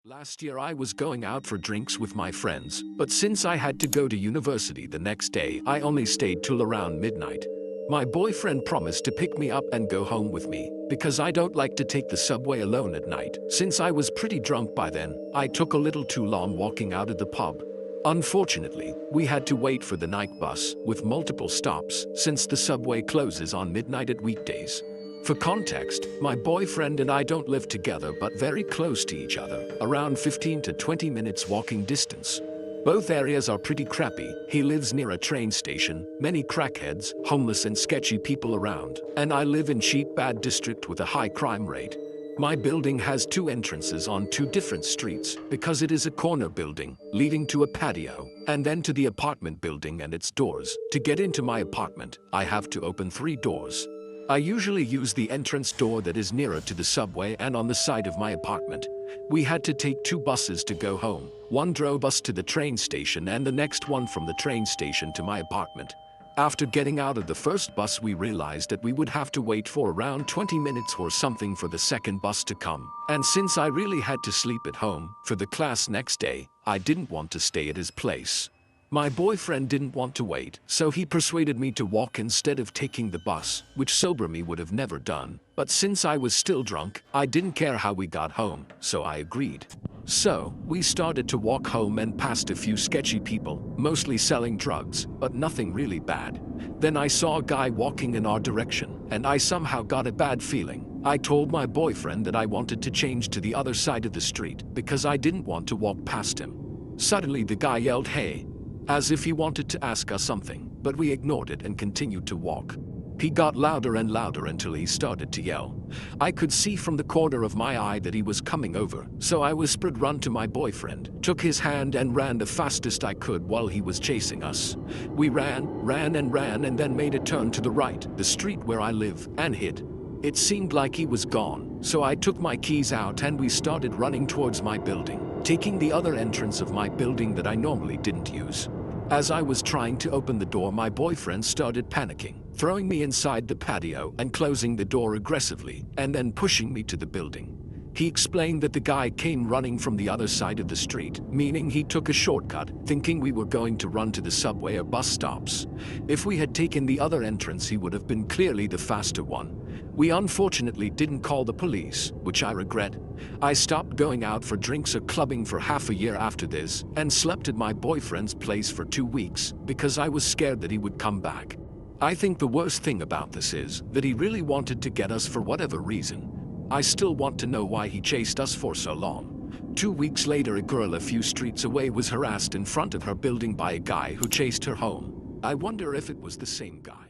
Last year I was going out for drinks with my friends, but since I had to go to university the next day, I only stayed till around midnight. My boyfriend promised to pick me up and go home with me, because I don't like to take the subway alone at night. Since I was pretty drunk by then, I took a little too long walking out of the pub. Unfortunately, we had to wait for the night bus, with multiple stops, since the subway closes on midnight at weekdays. For context, my boyfriend and I don't live together but very close to each other, around 15 to 20 minutes walking distance. Both areas are pretty crappy. He lives near a train station, many crackheads, homeless and sketchy people around, and I live in Sheet Bad district with a high crime rate. My building has two entrances on two different streets because it is a corner building, leading to a patio, and then to the apartment building and its doors. To get into my apartment, I have to open 3 doors. I usually use the entrance door that is nearer to the subway and on the side of my apartment. We had to take 2 buses to go home. One drove us to the train station and the next one from the train station to my apartment. After getting out of the first bus, we realized that we would have to wait for around 20 minutes or something for the second bus to come. And since I really had to sleep at home for the class next day, I didn't want to stay at his place. My boyfriend didn't want to wait, so he persuaded me to walk instead of taking the bus, which sober me would have never done. But since I was still drunk, I didn't care how we got home, so I agreed. So, we started to walk home and passed a few sketchy people, mostly selling drugs, but nothing really bad. Then I saw a guy walking in our direction, and I somehow got a bad feeling. I told my boyfriend that I wanted to change to the other side of the street because I didn't want to walk past him. Suddenly the guy yelled, "Hey," as if he wanted to ask us something, but we ignored it and continued to walk. He got louder and louder until he started to yell. I could see from the corner of my eye that he was coming over, so I whispered, "Run," to my boyfriend, took his hand and ran the fastest I could while he was chasing us. We ran and then made a turn to the right, the street where I live, and hid. It seemed like he was gone, so I took my keys out and we started running towards my building, taking the other entrance of my building that I normally didn't use. As I was trying to open the door, my boyfriend started panicking, throwing me inside the patio and closing the door aggressively, and then pushing me to the building. He explained that the guy came running from the other side of the street, meaning he took a shortcut, thinking we were going to run to the subway or bus stops. If we had taken the other entrance, he would have been clearly the faster one. We unfortunately didn't call the police, which I regret. I stopped going out for drinks or clubbing for half a year after this, and slept at my boyfriend's place for 2 weeks, because I was scared that he would come back. I think the worst thing about this is that he really wanted to get us for whatever reason. I still want to know why he chased us for so long. 2 weeks later, a girl a few streets away was harassed in front of her building by a guy who chased her home. I wonder if it was the same guy.